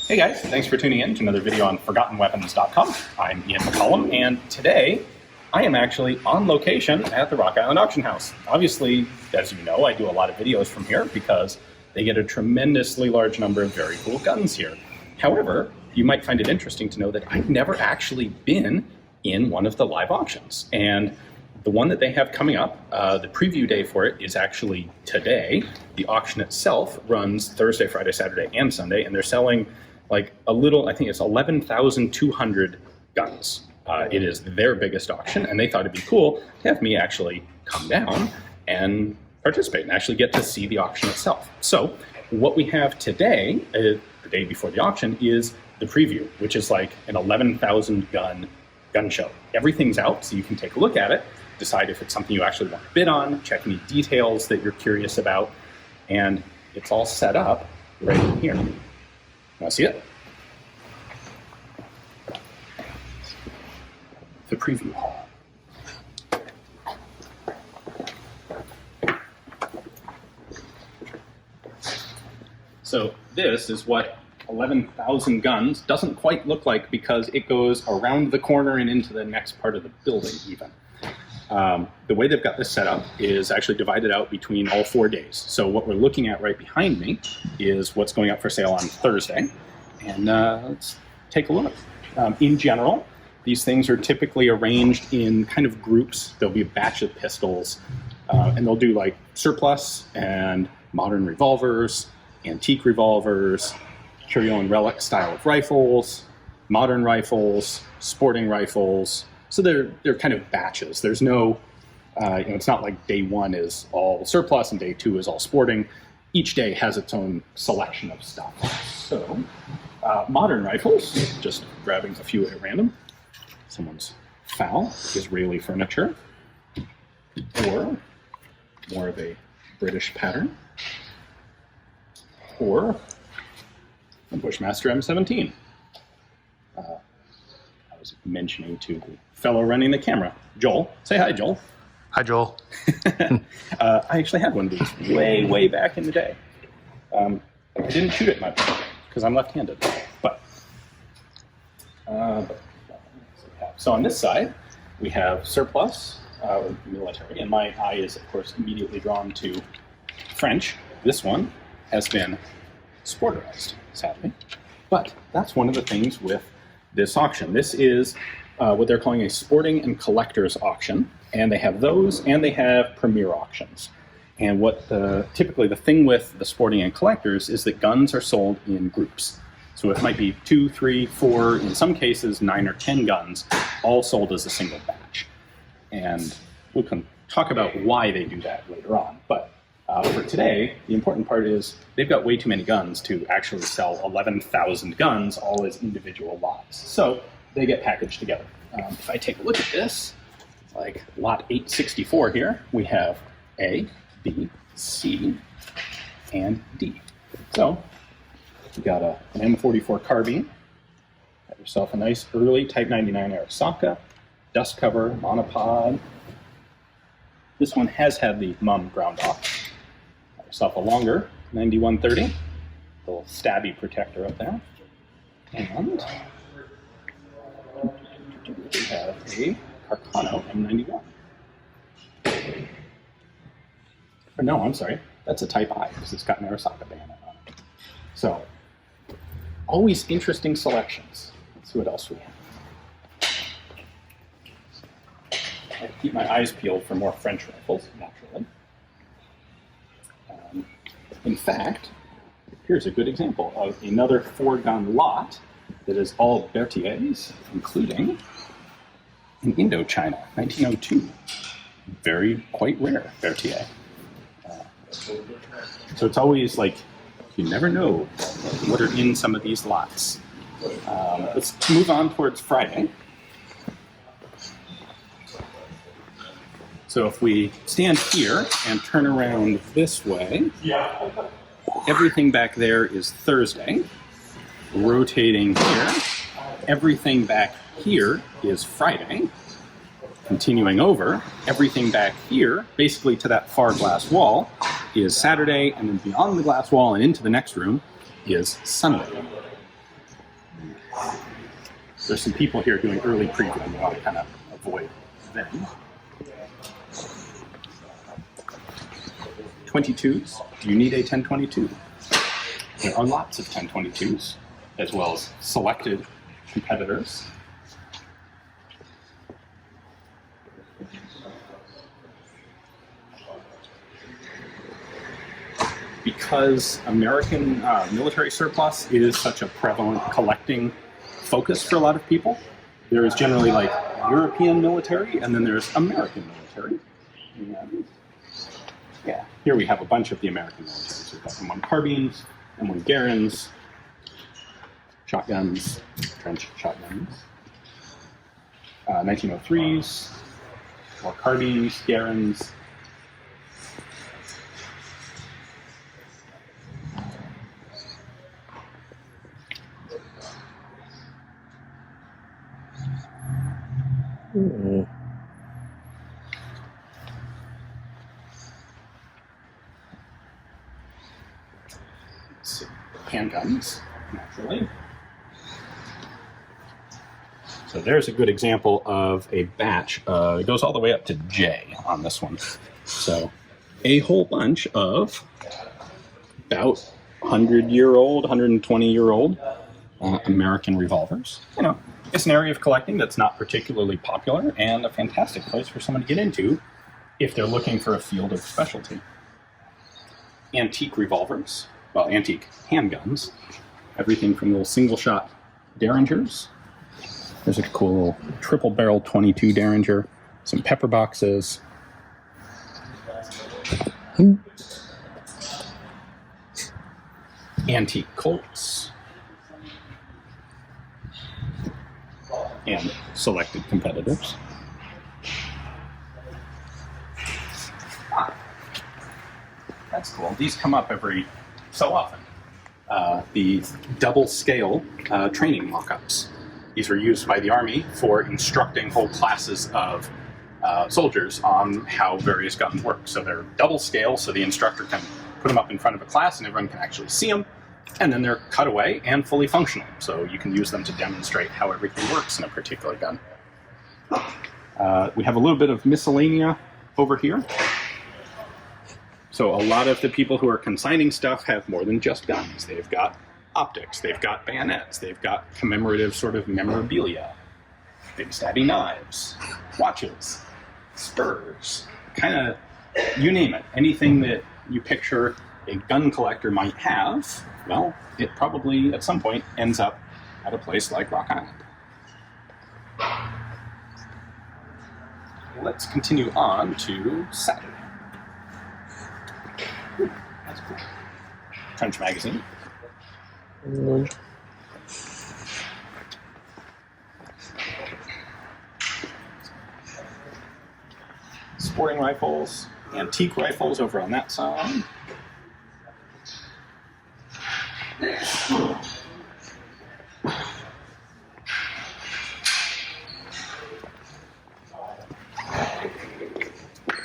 Hey guys, thanks for tuning in to another video on ForgottenWeapons.com. I'm Ian McCollum, and today I am actually on location at the Rock Island Auction House. Obviously, as you know, I do a lot of videos from here because they get a tremendously large number of very cool guns here. However, you might find it interesting to know that I've never actually been in one of the live auctions. And the one that they have coming up, the preview day for it is actually today. The auction itself runs Thursday, Friday, Saturday, and Sunday, and they're selling like a little, I think it's 11,200 guns. It is their biggest auction, and they thought it'd be cool to have me actually come down and participate and actually get to see the auction itself. So what we have today, the day before the auction, is the preview, which is like an 11,000 gun show. Everything's out, so you can take a look at it, decide if it's something you actually want to bid on, check any details that you're curious about, and it's all set up right in here. Want to see it? The preview hall. So this is what 11,000 guns doesn't quite look like because it goes around the corner and into the next part of the building even. The way they've got this set up is actually divided out between all 4 days. So what we're looking at right behind me is what's going up for sale on Thursday. And let's take a look. In general, these things are typically arranged in kind of groups. There'll be a batch of pistols, and they'll do like surplus and modern revolvers, antique revolvers, curio and relic style of rifles, modern rifles, sporting rifles. So they're kind of batches. There's no, it's not like day one is all surplus and day two is all sporting. Each day has its own selection of stuff. So modern rifles, just grabbing a few at random. Someone's FAL, Israeli furniture, or more of a British pattern, or a Bushmaster M17. I was mentioning to the fellow running the camera, Joel. Say hi, Joel. Hi, Joel. I actually had one of these way back in the day. I didn't shoot it much because I'm left-handed. So on this side, we have surplus, military, and my eye is, of course, immediately drawn to French. This one has been sporterized, sadly. But that's one of the things with this auction. This is what they're calling a sporting and collector's auction, and they have those, and they have premier auctions. And what typically the thing with the sporting and collectors is that guns are sold in groups. So it might be 2, 3, 4, in some cases 9 or 10 guns, all sold as a single batch. And we can talk about why they do that later on. But for today, the important part is they've got way too many guns to actually sell 11,000 guns all as individual lots. So they get packaged together. If I take a look at this, like lot 864 here, we have A, B, C, and D. So you got an M44 carbine, got yourself a nice early Type 99 Arisaka, dust cover, monopod. This one has had the mum ground off. Got yourself a longer 9130, little stabby protector up there. And we have a Carcano M91. Or no, I'm sorry, that's a Type I because it's got an Arisaka bayonet on it. So, always interesting selections. Let's see what else we have. I keep my eyes peeled for more French rifles, naturally. In fact, here's a good example of another 4-gun lot that is all Berthiers, including an Indochina, 1902. Quite rare Berthier. So it's always like, you never know what are in some of these lots. Let's move on towards Friday. So if we stand here and turn around this way, everything back there is Thursday. Rotating here, everything back here is Friday. Continuing over, everything back here, basically to that far glass wall, is Saturday, and then beyond the glass wall and into the next room is Sunday. There's some people here doing early preview, and we want to kind of avoid them. 22s. Do you need a 1022? There are lots of 1022s, as well as selected competitors. Because American military surplus is such a prevalent collecting focus for a lot of people, there is generally like European military, and then there's American military. And, yeah, here we have a bunch of the American military. So we've got M1 carbines, M1 Garens, shotguns, trench shotguns, 1903s, more carbines, Garens. Handguns, naturally. So there's a good example of a batch. It goes all the way up to J on this one. So a whole bunch of about 100-year-old, 120-year-old American revolvers. You know, it's an area of collecting that's not particularly popular and a fantastic place for someone to get into if they're looking for a field of specialty. Antique revolvers. Well, antique handguns, everything from little single-shot Derringers. There's a cool triple-barrel 22 Derringer, some pepper boxes. Antique Colts. And selected competitors. That's cool. These come up every so often. The double-scale training mock-ups. These are used by the Army for instructing whole classes of soldiers on how various guns work. So they're double-scale, so the instructor can put them up in front of a class and everyone can actually see them. And then they're cut away and fully functional. So you can use them to demonstrate how everything works in a particular gun. We have a little bit of miscellanea over here. So a lot of the people who are consigning stuff have more than just guns. They've got optics, they've got bayonets, they've got commemorative sort of memorabilia, big stabby knives, watches, spurs, kind of, you name it. Anything that you picture a gun collector might have, well, it probably at some point ends up at a place like Rock Island. Let's continue on to Saturday. That's cool. Trench magazine. Sporting rifles, antique rifles over on that side.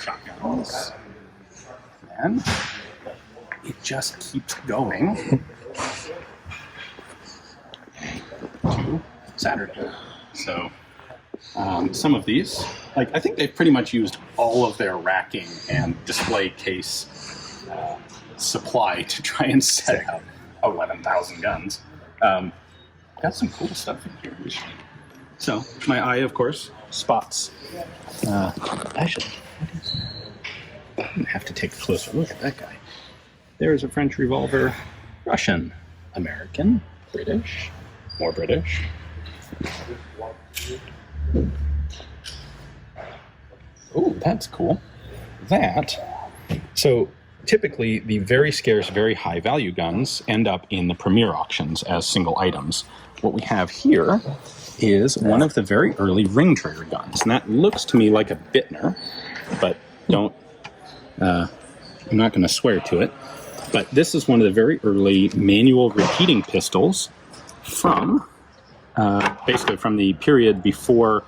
Shotguns. And it just keeps going to Saturday. So some of these, like I think they've pretty much used all of their racking and display case supply to try and set out 11,000 guns. Got some cool stuff in here. So my eye, of course, spots. Actually, I didn't have to take a closer look at that guy. There's a French revolver, Russian, American, British, more British. Oh, that's cool. So typically the very scarce, very high value guns end up in the premier auctions as single items. What we have here is one of the very early ring trigger guns. And that looks to me like a Bittner, but I'm not going to swear to it. But this is one of the very early manual repeating pistols from, basically from the period before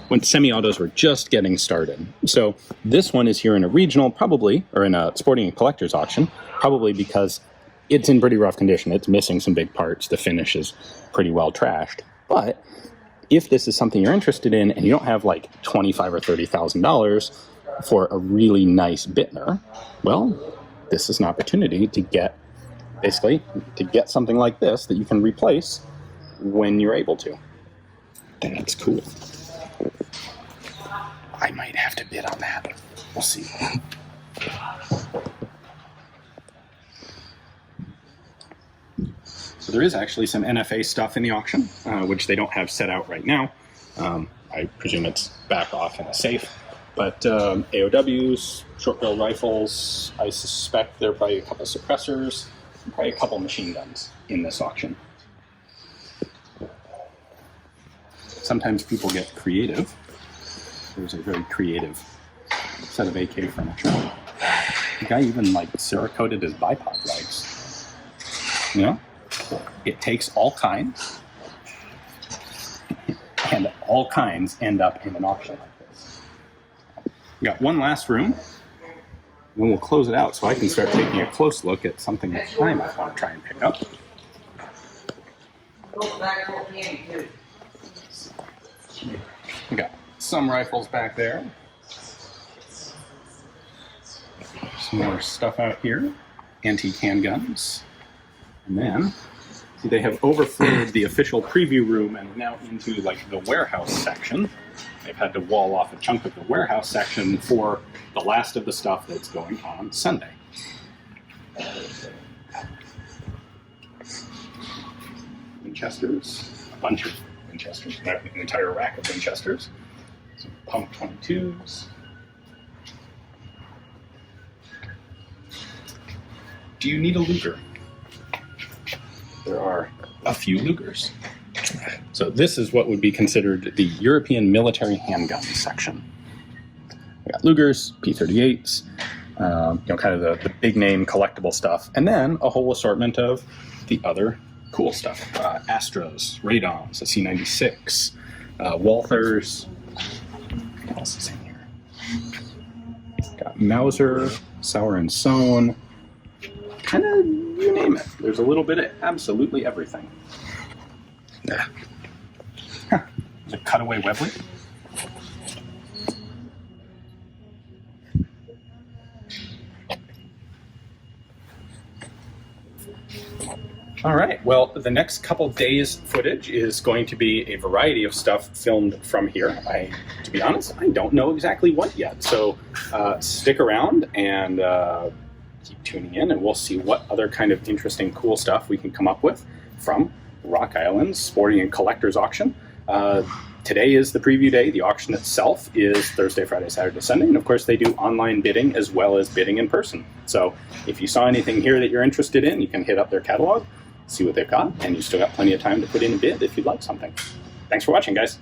when semi-autos were just getting started. So this one is here in a regional, probably, or in a sporting and collector's auction, probably because it's in pretty rough condition. It's missing some big parts. The finish is pretty well trashed. But if this is something you're interested in and you don't have like $25,000 or $30,000 for a really nice Bittner, well, this is an opportunity to get, basically, to get something like this that you can replace when you're able to. Then that's cool. I might have to bid on that. We'll see. So there is actually some NFA stuff in the auction, which they don't have set out right now. I presume it's back off in a safe. But AOWs, short-barreled rifles, I suspect there are probably a couple suppressors, and probably a couple machine guns in this auction. Sometimes people get creative. There's a very creative set of AK furniture. The guy even like Cerakoted his bipod legs. You know? It takes all kinds, and all kinds end up in an auction like this. We got one last room, then we'll close it out so I can start taking a close look at something that I might want to try and pick up. We got some rifles back there. Some more stuff out here. Antique handguns. And then, see, they have overflowed the official preview room and now into like the warehouse section. They've had to wall off a chunk of the warehouse section for the last of the stuff that's going on Sunday. Winchesters, a bunch of Winchesters, an entire rack of Winchesters. Some pump 22s. Do you need a Luger? There are a few Lugers. So this is what would be considered the European military handgun section. We got Lugers, P38s, kind of the big name collectible stuff, and then a whole assortment of the other cool stuff. Astros, Radons, a C96, Walthers. What else is in here? Got Mauser, Sauer and Sohn. Kind of, you name it. There's a little bit of absolutely everything. Yeah. Huh. There's a cutaway Webley. All right, well, the next couple days' footage is going to be a variety of stuff filmed from here. To be honest, I don't know exactly what yet. So stick around and keep tuning in, and we'll see what other kind of interesting, cool stuff we can come up with from Rock Island's Sporting and Collectors Auction. Today is the preview day. The auction itself is Thursday, Friday, Saturday, Sunday, and of course they do online bidding as well as bidding in person. So if you saw anything here that you're interested in, you can hit up their catalog, see what they've got, and you still got plenty of time to put in a bid if you'd like something. Thanks for watching, guys.